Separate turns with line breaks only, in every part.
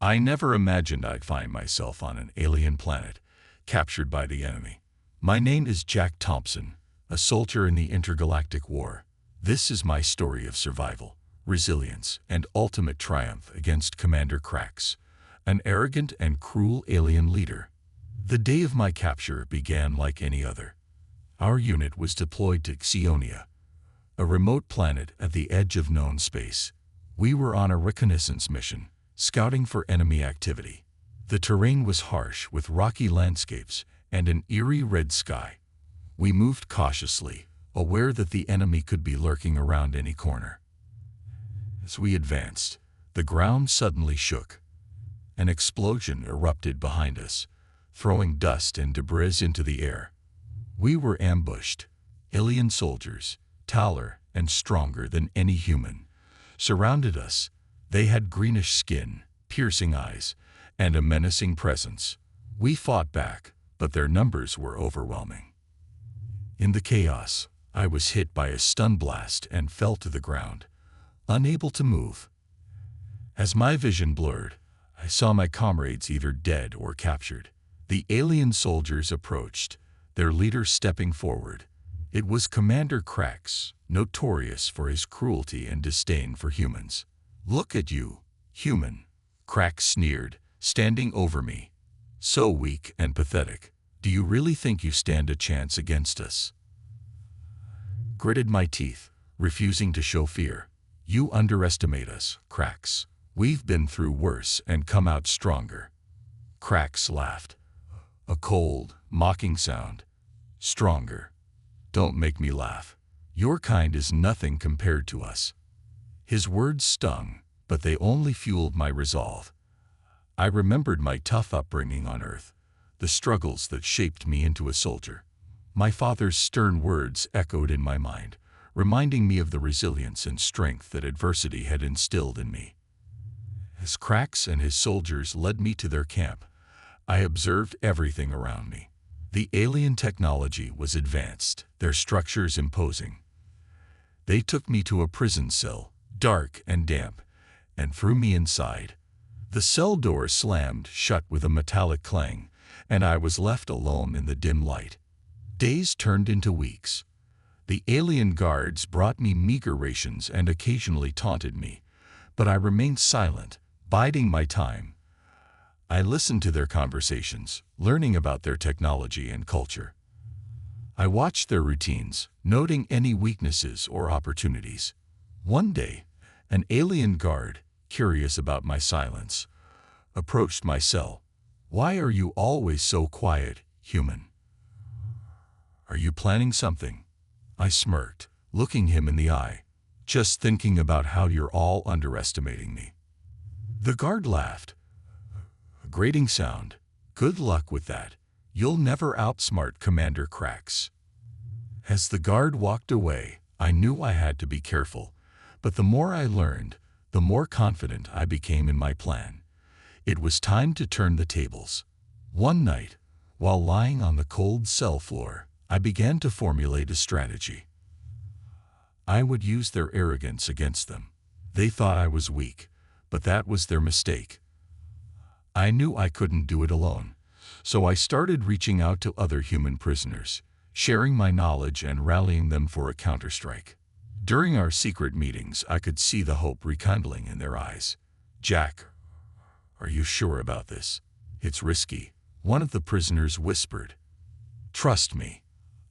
I never imagined I'd find myself on an alien planet, captured by the enemy. My name is Jack Thompson, a soldier in the intergalactic war. This is my story of survival, resilience, and ultimate triumph against Commander Krax, an arrogant and cruel alien leader. The day of my capture began like any other. Our unit was deployed to Xionia, a remote planet at the edge of known space. We were on a reconnaissance mission, scouting for enemy activity. The terrain was harsh with rocky landscapes and an eerie red sky. We moved cautiously, aware that the enemy could be lurking around any corner. As we advanced, the ground suddenly shook. An explosion erupted behind us, throwing dust and debris into the air. We were ambushed. Alien soldiers, taller and stronger than any human, surrounded us. They had greenish skin, piercing eyes, and a menacing presence. We fought back, but their numbers were overwhelming. In the chaos, I was hit by a stun blast and fell to the ground, unable to move. As my vision blurred, I saw my comrades either dead or captured. The alien soldiers approached, their leader stepping forward. It was Commander Krax, notorious for his cruelty and disdain for humans. "Look at you, human," Krax sneered, standing over me. "So weak and pathetic. Do you really think you stand a chance against us?" Gritted my teeth, refusing to show fear. "You underestimate us, Krax. We've been through worse and come out stronger." Krax laughed. A cold, mocking sound. "Stronger? Don't make me laugh. Your kind is nothing compared to us." His words stung, but they only fueled my resolve. I remembered my tough upbringing on Earth, the struggles that shaped me into a soldier. My father's stern words echoed in my mind, reminding me of the resilience and strength that adversity had instilled in me. As Krax and his soldiers led me to their camp, I observed everything around me. The alien technology was advanced, their structures imposing. They took me to a prison cell, dark and damp, and threw me inside. The cell door slammed shut with a metallic clang, and I was left alone in the dim light. Days turned into weeks. The alien guards brought me meager rations and occasionally taunted me, but I remained silent, biding my time. I listened to their conversations, learning about their technology and culture. I watched their routines, noting any weaknesses or opportunities. One day, an alien guard, curious about my silence, approached my cell. "Why are you always so quiet, human? Are you planning something?" I smirked, looking him in the eye. "Just thinking about how you're all underestimating me." The guard laughed. A grating sound. "Good luck with that. You'll never outsmart Commander Krax." As the guard walked away, I knew I had to be careful, but the more I learned, the more confident I became in my plan. It was time to turn the tables. One night, while lying on the cold cell floor, I began to formulate a strategy. I would use their arrogance against them. They thought I was weak, but that was their mistake. I knew I couldn't do it alone, so I started reaching out to other human prisoners, sharing my knowledge and rallying them for a counterstrike. During our secret meetings, I could see the hope rekindling in their eyes. "Jack, are you sure about this? It's risky," one of the prisoners whispered. "Trust me,"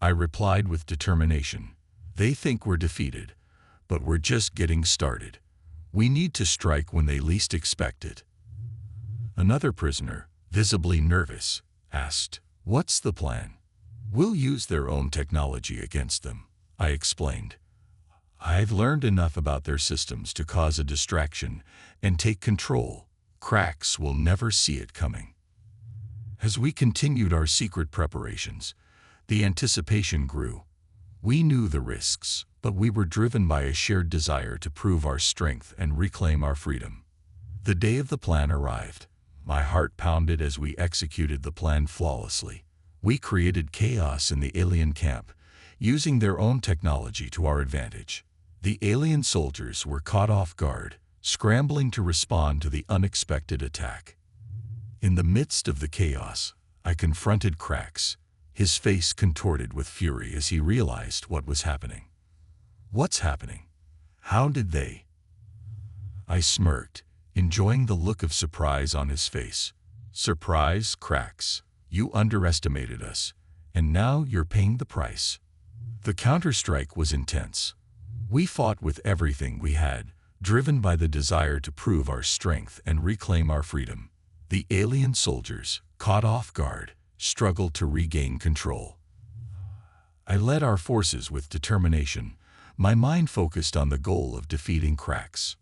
I replied with determination. "They think we're defeated, but we're just getting started. We need to strike when they least expect it." Another prisoner, visibly nervous, asked, "What's the plan?" "We'll use their own technology against them," I explained. "I've learned enough about their systems to cause a distraction and take control. Krax will never see it coming." As we continued our secret preparations, the anticipation grew. We knew the risks, but we were driven by a shared desire to prove our strength and reclaim our freedom. The day of the plan arrived. My heart pounded as we executed the plan flawlessly. We created chaos in the alien camp, using their own technology to our advantage. The alien soldiers were caught off guard, scrambling to respond to the unexpected attack. In the midst of the chaos, I confronted Krax, his face contorted with fury as he realized what was happening. What's happening? How did they? I smirked, enjoying the look of surprise on his face. Surprise, Krax. You underestimated us, and now you're paying the price. The counterstrike was intense. We fought with everything we had, driven by the desire to prove our strength and reclaim our freedom. The alien soldiers, caught off guard, struggled to regain control. I led our forces with determination, my mind focused on the goal of defeating Krax.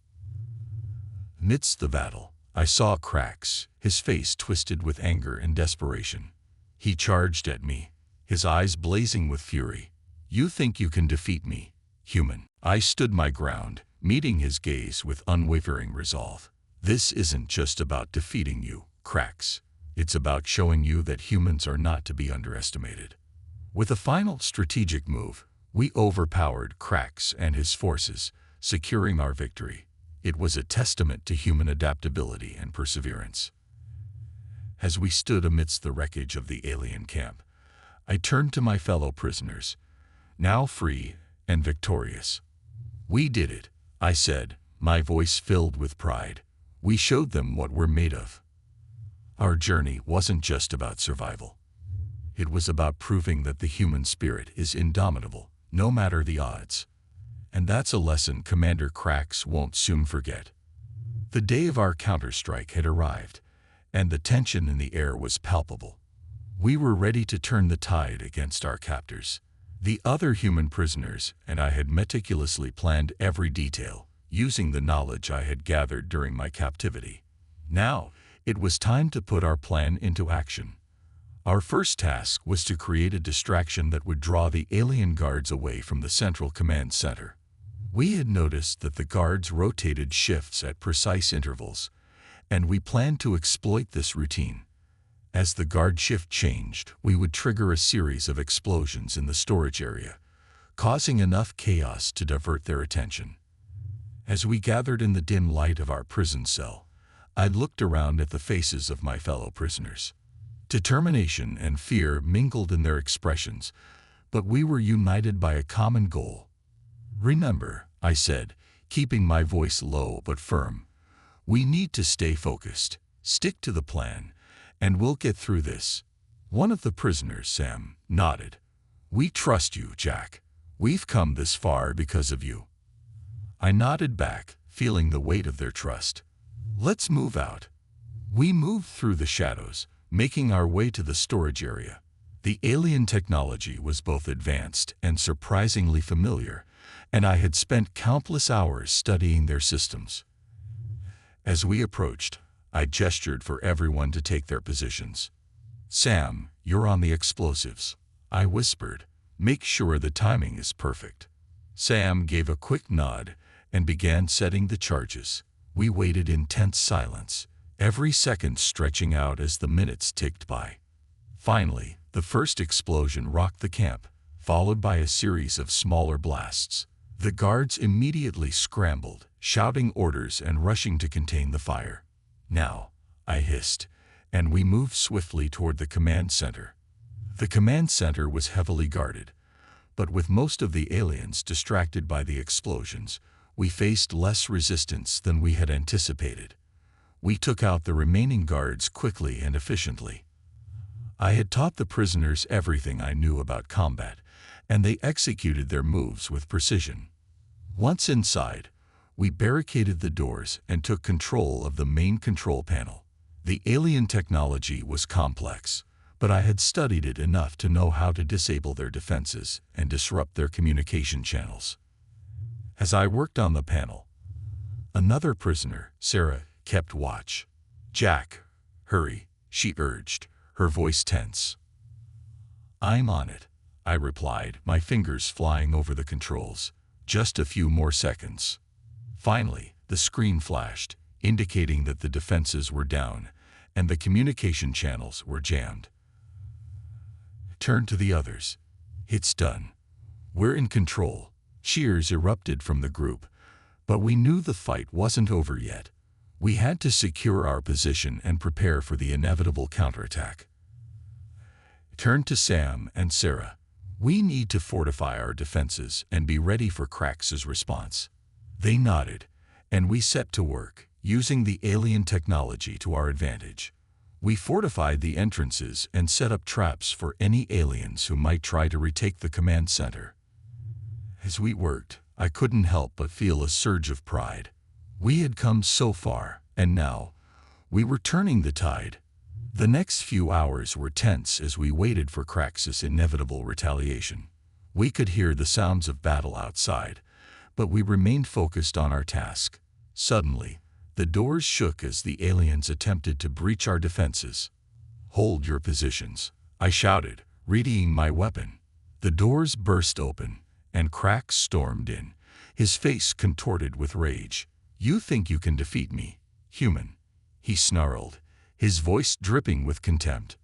Amidst the battle, I saw Krax, his face twisted with anger and desperation. He charged at me, his eyes blazing with fury. You think you can defeat me, human? I stood my ground, meeting his gaze with unwavering resolve. This isn't just about defeating you, Krax. It's about showing you that humans are not to be underestimated. With a final strategic move, we overpowered Krax and his forces, securing our victory. It was a testament to human adaptability and perseverance. As we stood amidst the wreckage of the alien camp, I turned to my fellow prisoners, now free and victorious. We did it, I said, my voice filled with pride. We showed them what we're made of. Our journey wasn't just about survival. It was about proving that the human spirit is indomitable, no matter the odds. And that's a lesson Commander Krax won't soon forget. The day of our counterstrike had arrived, and the tension in the air was palpable. We were ready to turn the tide against our captors. The other human prisoners and I had meticulously planned every detail, using the knowledge I had gathered during my captivity. Now, it was time to put our plan into action. Our first task was to create a distraction that would draw the alien guards away from the central command center. We had noticed that the guards rotated shifts at precise intervals, and we planned to exploit this routine. As the guard shift changed, we would trigger a series of explosions in the storage area, causing enough chaos to divert their attention. As we gathered in the dim light of our prison cell, I looked around at the faces of my fellow prisoners. Determination and fear mingled in their expressions, but we were united by a common goal. Remember, I said, keeping my voice low but firm, we need to stay focused, stick to the plan, and we'll get through this. One of the prisoners, Sam, nodded. We trust you, Jack. We've come this far because of you. I nodded back, feeling the weight of their trust. Let's move out. We moved through the shadows, making our way to the storage area. The alien technology was both advanced and surprisingly familiar, and I had spent countless hours studying their systems. As we approached, I gestured for everyone to take their positions. Sam, you're on the explosives, I whispered. Make sure the timing is perfect. Sam gave a quick nod and began setting the charges. We waited in tense silence, every second stretching out as the minutes ticked by. Finally, the first explosion rocked the camp, followed by a series of smaller blasts. The guards immediately scrambled, shouting orders and rushing to contain the fire. Now, I hissed, and we moved swiftly toward the command center. The command center was heavily guarded, but with most of the aliens distracted by the explosions, we faced less resistance than we had anticipated. We took out the remaining guards quickly and efficiently. I had taught the prisoners everything I knew about combat, and they executed their moves with precision. Once inside, we barricaded the doors and took control of the main control panel. The alien technology was complex, but I had studied it enough to know how to disable their defenses and disrupt their communication channels. As I worked on the panel, another prisoner, Sarah, kept watch. Jack, hurry, she urged, her voice tense. I'm on it, I replied, my fingers flying over the controls. Just a few more seconds. Finally, the screen flashed, indicating that the defenses were down and the communication channels were jammed. Turn to the others. It's done. We're in control. Cheers erupted from the group, But we knew the fight wasn't over yet. We had to secure our position and prepare for the inevitable counterattack. Turned to Sam and Sarah. We need to fortify our defenses and be ready for Krax's response. They nodded, and we set to work, using the alien technology to our advantage. We fortified the entrances and set up traps for any aliens who might try to retake the command center. As we worked, I couldn't help but feel a surge of pride. We had come so far, and now, we were turning the tide. The next few hours were tense as we waited for Krax's inevitable retaliation. We could hear the sounds of battle outside, but we remained focused on our task. Suddenly, the doors shook as the aliens attempted to breach our defenses. "Hold your positions," I shouted, readying my weapon. The doors burst open, and Krax stormed in, his face contorted with rage. "You think you can defeat me, human?" he snarled, his voice dripping with contempt.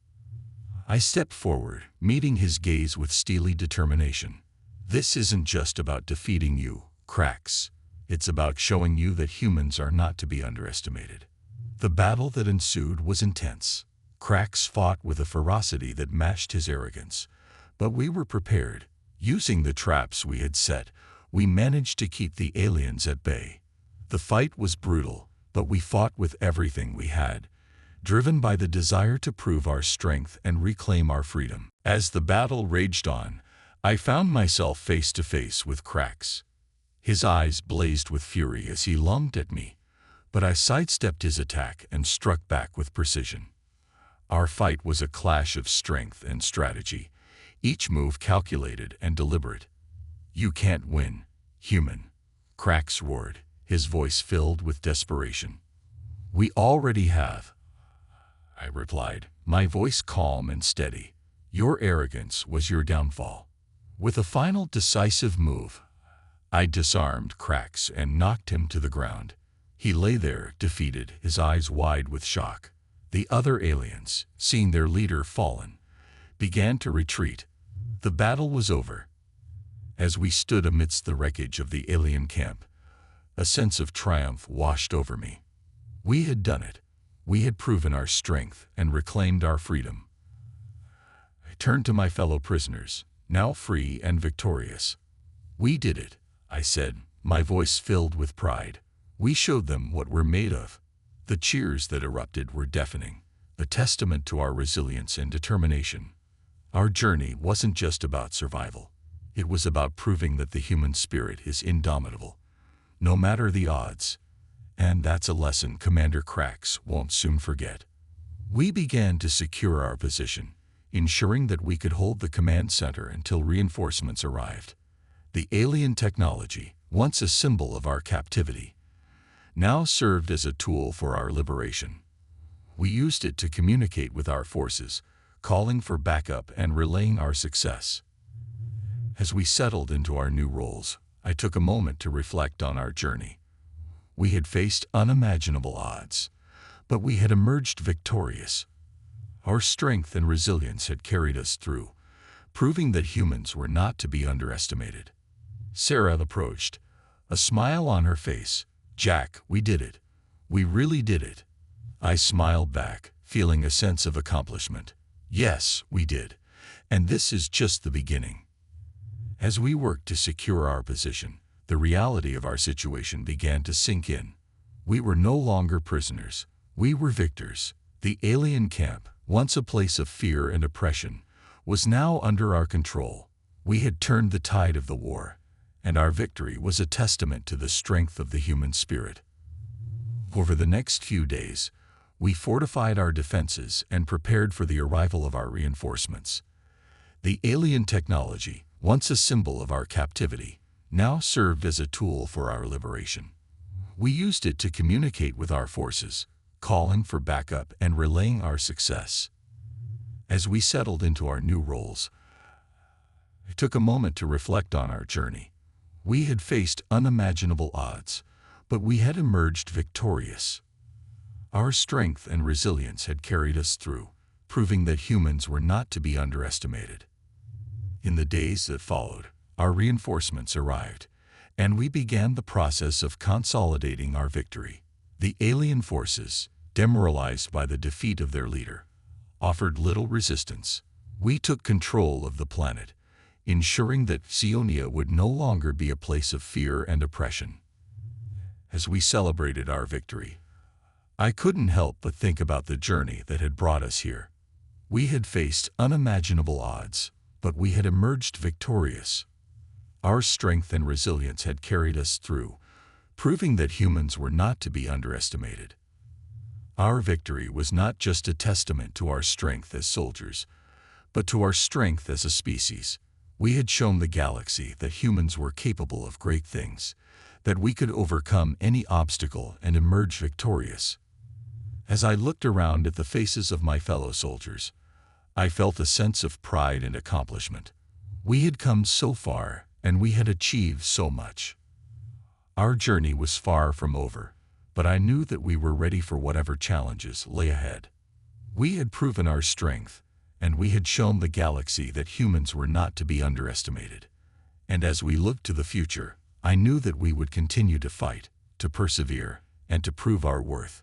I stepped forward, meeting his gaze with steely determination. "This isn't just about defeating you, Krax. It's about showing you that humans are not to be underestimated." The battle that ensued was intense. Krax fought with a ferocity that matched his arrogance, but we were prepared. Using the traps we had set, we managed to keep the aliens at bay. The fight was brutal, but we fought with everything we had, driven by the desire to prove our strength and reclaim our freedom. As the battle raged on, I found myself face to face with Krax. His eyes blazed with fury as he lunged at me, but I sidestepped his attack and struck back with precision. Our fight was a clash of strength and strategy, each move calculated and deliberate. "You can't win, human," Krax roared, his voice filled with desperation. "We already have," I replied, my voice calm and steady. "Your arrogance was your downfall." With a final decisive move, I disarmed Krax and knocked him to the ground. He lay there, defeated, his eyes wide with shock. The other aliens, seeing their leader fallen, began to retreat. The battle was over. As we stood amidst the wreckage of the alien camp, a sense of triumph washed over me. We had done it. We had proven our strength and reclaimed our freedom. I turned to my fellow prisoners, now free and victorious. "We did it," I said, my voice filled with pride. "We showed them what we're made of." The cheers that erupted were deafening, a testament to our resilience and determination. Our journey wasn't just about survival. It was about proving that the human spirit is indomitable, no matter the odds. And that's a lesson Commander Krax won't soon forget. We began to secure our position, ensuring that we could hold the command center until reinforcements arrived. The alien technology, once a symbol of our captivity, now served as a tool for our liberation. We used it to communicate with our forces, calling for backup and relaying our success. As we settled into our new roles, I took a moment to reflect on our journey. We had faced unimaginable odds, but we had emerged victorious. Our strength and resilience had carried us through, proving that humans were not to be underestimated. Sarah approached, a smile on her face. "Jack, we did it. We really did it." I smiled back, feeling a sense of accomplishment. "Yes, we did. And this is just the beginning." As we worked to secure our position, the reality of our situation began to sink in. We were no longer prisoners. We were victors. The alien camp, once a place of fear and oppression, was now under our control. We had turned the tide of the war, and our victory was a testament to the strength of the human spirit. Over the next few days, we fortified our defenses and prepared for the arrival of our reinforcements. The alien technology, once a symbol of our captivity, now served as a tool for our liberation. We used it to communicate with our forces, calling for backup and relaying our success. As we settled into our new roles, I took a moment to reflect on our journey. We had faced unimaginable odds, but we had emerged victorious. Our strength and resilience had carried us through, proving that humans were not to be underestimated. In the days that followed, our reinforcements arrived, and we began the process of consolidating our victory. The alien forces, demoralized by the defeat of their leader, offered little resistance. We took control of the planet, ensuring that Sionia would no longer be a place of fear and oppression. As we celebrated our victory, I couldn't help but think about the journey that had brought us here. We had faced unimaginable odds, but we had emerged victorious. Our strength and resilience had carried us through, proving that humans were not to be underestimated. Our victory was not just a testament to our strength as soldiers, but to our strength as a species. We had shown the galaxy that humans were capable of great things, that we could overcome any obstacle and emerge victorious. As I looked around at the faces of my fellow soldiers, I felt a sense of pride and accomplishment. We had come so far, and we had achieved so much. Our journey was far from over, but I knew that we were ready for whatever challenges lay ahead. We had proven our strength, and we had shown the galaxy that humans were not to be underestimated. And as we looked to the future, I knew that we would continue to fight, to persevere, and to prove our worth.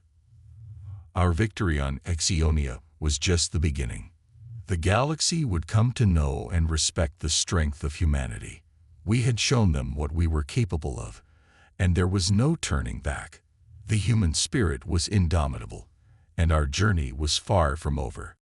Our victory on Sionia was just the beginning. The galaxy would come to know and respect the strength of humanity. We had shown them what we were capable of, and there was no turning back. The human spirit was indomitable, and our journey was far from over.